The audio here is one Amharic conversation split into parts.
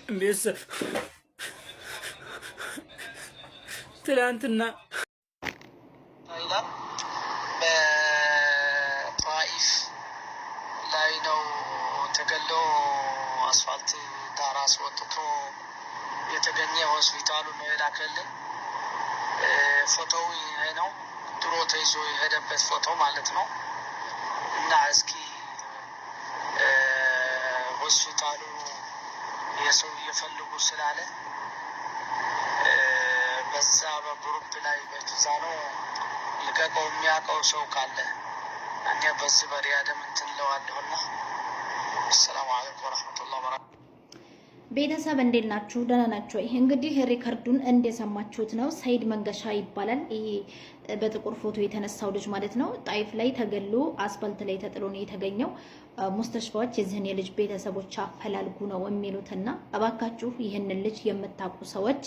ቤተሰብ ትላንትና ይላል በጣይፍ ላይ ነው ተገሎ አስፋልት ዳር አስወጥቶ የተገኘ ሆስፒታሉ ነው የላከልን። ፎቶው ይሄ ነው፣ ድሮ ተይዞ የሄደበት ፎቶ ማለት ነው። እና እስኪ ሆስፒታሉ የሰው እየፈልጉ ስላለ በዛ በግሩፕ ላይ በጅዛ ነው ልቀቀው የሚያውቀው ሰው ካለ እኔ በዚህ በሪያድም እንትን ለዋለሁና። ሰላም አለይኩም ወራህመቱላሂ ወበረካቱ። ቤተሰብ እንዴት ናችሁ? ደህና ናችሁ? ይሄ እንግዲህ ሪከርዱን እንደሰማችሁት ነው። ሰይድ መንገሻ ይባላል። ይሄ በጥቁር ፎቶ የተነሳው ልጅ ማለት ነው። ጣይፍ ላይ ተገሎ አስፋልት ላይ ተጥሎ ነው የተገኘው። ሙስተሽፋዎች የዚህን የልጅ ቤተሰቦች አፈላልጉ ነው የሚሉትና እባካችሁ ይህንን ልጅ የምታውቁ ሰዎች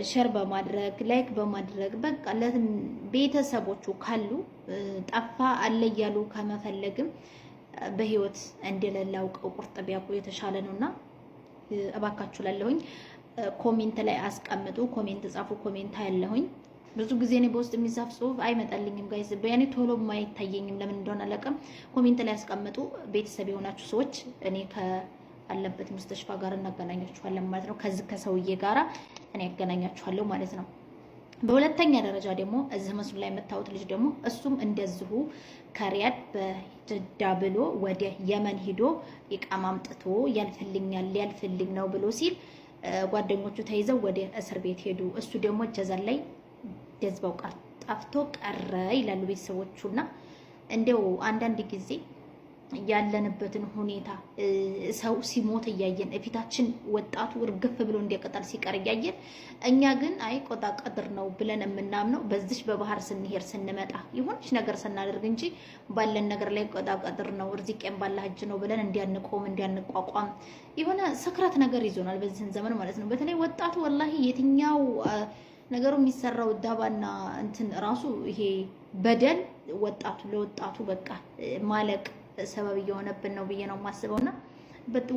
ሼር በማድረግ ላይክ በማድረግ በቃ ቤተሰቦቹ ካሉ ጠፋ አለ እያሉ ከመፈለግም በህይወት እንደሌለ አውቀው ቁርጥ ቢያውቁ የተሻለ ነውና እባካችሁ ላለሁኝ ኮሜንት ላይ አስቀምጡ። ኮሜንት ጻፉ። ኮሜንት ያለሁኝ ብዙ ጊዜ ነው በውስጥ የሚጻፍ ጽሁፍ አይመጣልኝም ጋይስ፣ በያኔ ቶሎ ማይታየኝም ለምን እንደሆነ አለቀም። ኮሜንት ላይ አስቀምጡ። ቤተሰብ የሆናችሁ ሰዎች እኔ ከአለበት ሙስተሽፋ ጋር እናገናኛችኋለን ማለት ነው። ከዚህ ከሰውዬ ጋራ እኔ ያገናኛችኋለሁ ማለት ነው። በሁለተኛ ደረጃ ደግሞ እዚህ መስሉ ላይ የምታዩት ልጅ ደግሞ እሱም እንደዚሁ ከሪያድ በጅዳ ብሎ ወደ የመን ሂዶ ኢቃማ አምጥቶ ያልፈልኝ ነው ብሎ ሲል ጓደኞቹ ተይዘው ወደ እስር ቤት ሄዱ። እሱ ደግሞ ጀዛን ላይ ጀዝባው ጠፍቶ ቀረ ይላሉ ቤተሰቦቹና እንደው አንዳንድ ጊዜ ያለንበትን ሁኔታ ሰው ሲሞት እያየን እፊታችን ወጣቱ እርግፍ ብሎ እንደቀጠል ሲቀር እያየን እኛ ግን አይ ቆጣ ቀድር ነው ብለን የምናምነው በዚህ በባህር ስንሄድ ስንመጣ የሆነች ነገር ስናደርግ እንጂ ባለን ነገር ላይ ቆጣ ቀድር ነው ርዚቄን ባላህ እጅ ነው ብለን እንዲያንቆም እንዲያንቋቋም የሆነ ሰክራት ነገር ይዞናል በዚህን ዘመን ማለት ነው። በተለይ ወጣቱ ወላሂ የትኛው ነገሩ የሚሰራው ዳባና እንትን ራሱ ይሄ በደል ወጣቱ ለወጣቱ በቃ ማለቅ ሰበብ እየሆነብን ነው ብዬ ነው የማስበውና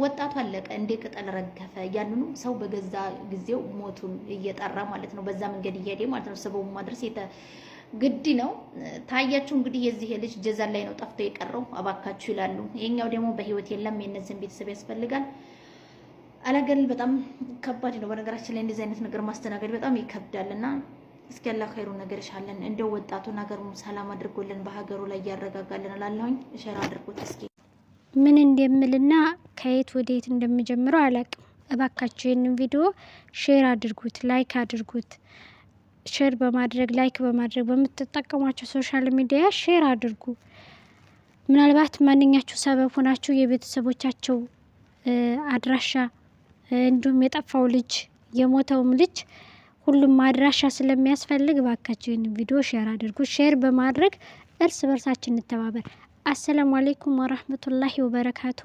ወጣቱ አለቀ እንደ ቅጠል ረገፈ። ያንኑ ሰው በገዛ ጊዜው ሞቱን እየጠራ ማለት ነው በዛ መንገድ እየሄደ ማለት ነው። ሰበቡ ማድረስ ግድ ነው። ታያችሁ እንግዲህ የዚህ ልጅ ጀዛን ላይ ነው ጠፍቶ የቀረው አባካችሁ ይላሉ። ይሄኛው ደግሞ በህይወት የለም። የነዚህን ቤተሰብ ያስፈልጋል። አላገል በጣም ከባድ ነው። በነገራችን ላይ እንደዚህ አይነት ነገር ማስተናገድ በጣም ይከብዳልና እስኪ ያላ ኸይሩን ነገር ይሻለን። እንደው ወጣቱን ሀገሩን ሰላም አድርጎልን በሀገሩ ላይ ያረጋጋልን እላለሁኝ። ሼር አድርጉት እስኪ ምን እንደምልና ከየት ወዴት እንደምጀምረው አላቅም። እባካችሁ ይህንን ቪዲዮ ሼር አድርጉት፣ ላይክ አድርጉት። ሼር በማድረግ ላይክ በማድረግ በምትጠቀሟቸው ሶሻል ሚዲያ ሼር አድርጉ። ምናልባት ማንኛችሁ ሰበብ ሆናችሁ የቤተሰቦቻቸው አድራሻ እንዲሁም የጠፋው ልጅ የሞተውም ልጅ ሁሉም አድራሻ ስለሚያስፈልግ እባካችሁ ይህንን ቪዲዮ ሼር አድርጉ። ሼር በማድረግ እርስ በርሳችን እንተባበር። አሰላሙ አለይኩም ወራህመቱላሂ ወበረካቱ።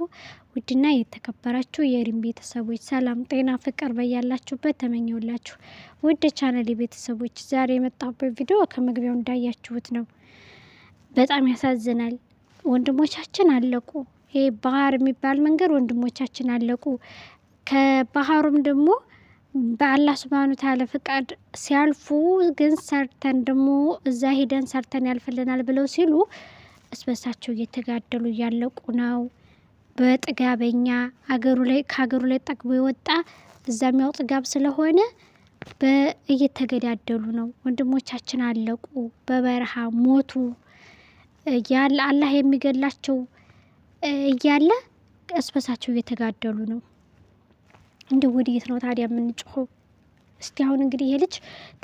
ውድና የተከበራችሁ የሪም ቤተሰቦች ሰላም፣ ጤና፣ ፍቅር በያላችሁበት ተመኘውላችሁ። ውድ ቻናል ቤተሰቦች ዛሬ የመጣሁበት ቪዲዮ ከመግቢያው እንዳያችሁት ነው። በጣም ያሳዝናል። ወንድሞቻችን አለቁ። ይሄ ባህር የሚባል መንገድ ወንድሞቻችን አለቁ። ከባህሩም ደግሞ በአላህ ሱብሃነሁ ወተዓላ ፍቃድ ሲያልፉ ግን ሰርተን ደግሞ እዛ ሄደን ሰርተን ያልፈልናል ብለው ሲሉ እስበሳቸው እየተጋደሉ እያለቁ ነው። በጥጋበኛ ከሀገሩ ላይ ጠግቦ የወጣ እዛ የሚያው ጥጋብ ስለሆነ እየተገዳደሉ ነው። ወንድሞቻችን አለቁ፣ በበረሃ ሞቱ። ያለ አላህ የሚገላቸው እያለ እስበሳቸው እየተጋደሉ ነው። እንደ ወዲት ነው ታዲያ የምንጮኸው? እስቲ አሁን እንግዲህ ይሄ ልጅ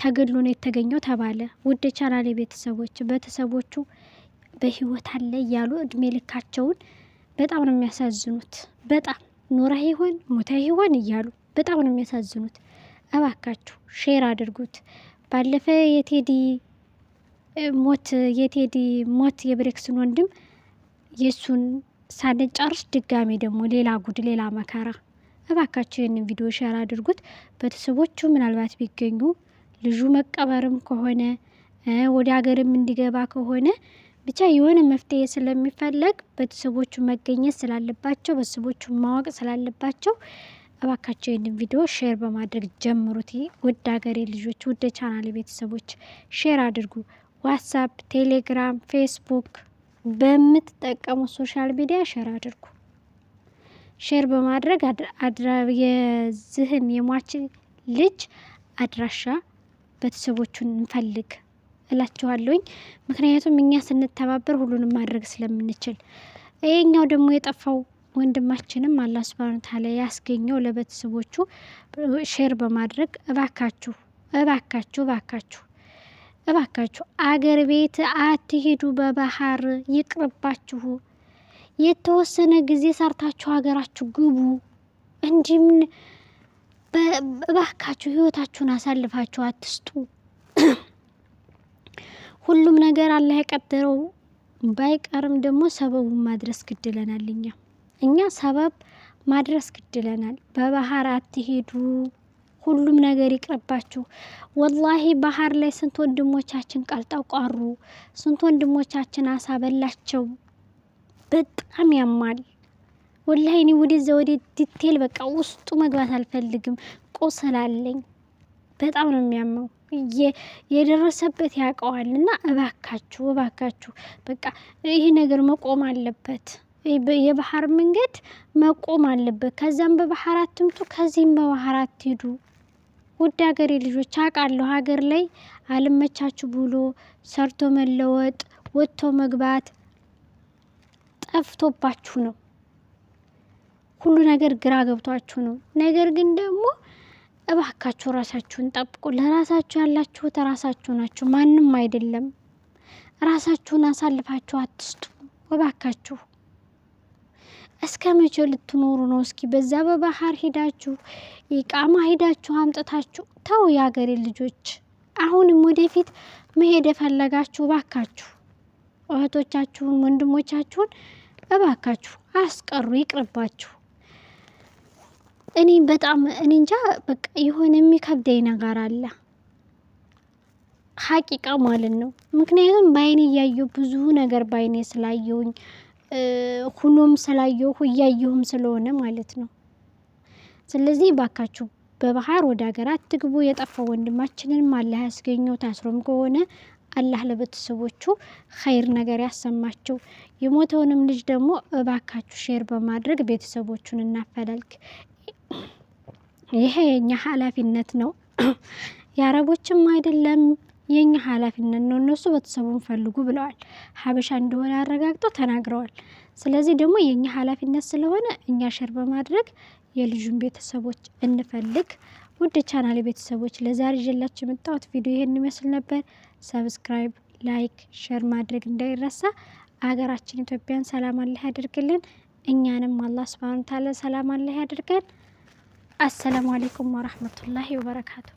ተገድሎ ነው የተገኘው ተባለ። ውድ ቻናሌ ቤተሰቦቹ በህይወት አለ እያሉ እድሜ ልካቸውን በጣም ነው የሚያሳዝኑት። በጣም ኖራ ይሆን ሞታ ይሆን እያሉ በጣም ነው የሚያሳዝኑት። እባካችሁ ሼር አድርጉት። ባለፈ የቴዲ ሞት የብሬክስን ወንድም የሱን ሳንጨርስ ድጋሜ ደግሞ ሌላ ጉድ ሌላ መከራ። እባካችሁ ይህንን ቪዲዮ ሼር አድርጉት። ቤተሰቦቹ ምናልባት ቢገኙ ልጁ መቀበርም ከሆነ ወደ ሀገርም እንዲገባ ከሆነ ብቻ የሆነ መፍትሄ ስለሚፈለግ ቤተሰቦቹ መገኘት ስላለባቸው ቤተሰቦቹ ማወቅ ስላለባቸው እባካችሁ ይህንን ቪዲዮ ሼር በማድረግ ጀምሩት። ውድ ሀገሬ ልጆች፣ ውድ ቻናል ቤተሰቦች ሼር አድርጉ። ዋትሳፕ፣ ቴሌግራም፣ ፌስቡክ በምትጠቀሙ ሶሻል ሚዲያ ሼር አድርጉ። ሼር በማድረግ የዝህን የሟች ልጅ አድራሻ ቤተሰቦቹን እንፈልግ እላችኋለሁኝ። ምክንያቱም እኛ ስንተባበር ሁሉንም ማድረግ ስለምንችል፣ ይሄኛው ደግሞ የጠፋው ወንድማችንም አላህ ሱብሃነሁ ወተዓላ ያስገኘው ለቤተሰቦቹ ሼር በማድረግ እባካችሁ እባካችሁ እባካችሁ እባካችሁ አገር ቤት አትሄዱ፣ በባህር ይቅርባችሁ። የተወሰነ ጊዜ ሰርታችሁ ሀገራችሁ ግቡ እንጂ ምን እባካችሁ ህይወታችሁን አሳልፋችሁ አትስጡ። ሁሉም ነገር አላህ የቀደረው ባይቀርም ደግሞ ሰበቡን ማድረስ ግድለናል። እኛ ሰበብ ማድረስ ግድለናል። በባህር አትሄዱ፣ ሁሉም ነገር ይቅርባችሁ። ወላሂ ባህር ላይ ስንት ወንድሞቻችን ቀልጠው ቀሩ፣ ስንት ወንድሞቻችን አሳ በላቸው። በጣም ያማል። ወላሂ እኔ ወደዛ ወደ ዲቴል በቃ ውስጡ መግባት አልፈልግም፣ ቁስል አለኝ። በጣም ነው የሚያመው። የደረሰበት ያውቀዋልና እባካችሁ እባካችሁ በቃ ይሄ ነገር መቆም አለበት። የባህር መንገድ መቆም አለበት። ከዛም በባህር አትምጡ፣ ከዚህም በባህር አትሄዱ። ውድ ሀገሬ ልጆች አውቃለሁ ሀገር ላይ አልመቻችሁ ብሎ ሰርቶ መለወጥ ወጥቶ መግባት ጠፍቶባችሁ ነው። ሁሉ ነገር ግራ ገብቷችሁ ነው። ነገር ግን ደግሞ እባካችሁ ራሳችሁን ጠብቁ። ለራሳችሁ ያላችሁት ራሳችሁ ናችሁ፣ ማንም አይደለም። ራሳችሁን አሳልፋችሁ አትስጡ እባካችሁ። እስከ መቼ ልትኖሩ ነው? እስኪ በዛ በባህር ሄዳችሁ ኢቃማ ሄዳችሁ አምጥታችሁ ተው። የሀገሬ ልጆች አሁንም ወደፊት መሄድ የፈለጋችሁ እባካችሁ እህቶቻችሁን ወንድሞቻችሁን እባካችሁ አስቀሩ፣ ይቅርባችሁ። እኔ እንጃ በቃ የሆነ የሚከብደኝ ነገር አለ ሀቂቃ ማለት ነው። ምክንያቱም በአይኔ እያየሁ ብዙ ነገር በአይኔ ስላየሁኝ ሁኖም ስላየሁ እያየሁም ስለሆነ ማለት ነው። ስለዚህ ባካችሁ በባህር ወደ ሀገር አትግቡ። የጠፋው ወንድማችንን አላህ ያስገኘው። ታስሮም ከሆነ አላህ ለቤተሰቦቹ ኸይር ነገር ያሰማቸው። የሞተውንም ልጅ ደግሞ እባካችሁ ሼር በማድረግ ቤተሰቦቹን እናፈላልግ። ይሄ የኛ ኃላፊነት ነው፣ የአረቦችም አይደለም፣ የኛ ኃላፊነት ነው። እነሱ ቤተሰቡን ፈልጉ ብለዋል። ሀበሻ እንደሆነ አረጋግጠው ተናግረዋል። ስለዚህ ደግሞ የኛ ኃላፊነት ስለሆነ እኛ ሼር በማድረግ የልጁን ቤተሰቦች እንፈልግ። ውድ ቻናል ቤተሰቦች ለዛሬ ይዤላችሁ የመጣሁት ቪዲዮ ይሄን ይመስል ነበር። ሰብስክራይብ፣ ላይክ፣ ሼር ማድረግ እንዳይረሳ። አገራችን ኢትዮጵያን ሰላም አላህ ያድርግልን። እኛንም አላህ ሱብሃነሁ ወተዓላ ሰላም አላህ ያድርገን። አሰላሙ አለይኩም ወራህመቱላሂ ወበረካቱ።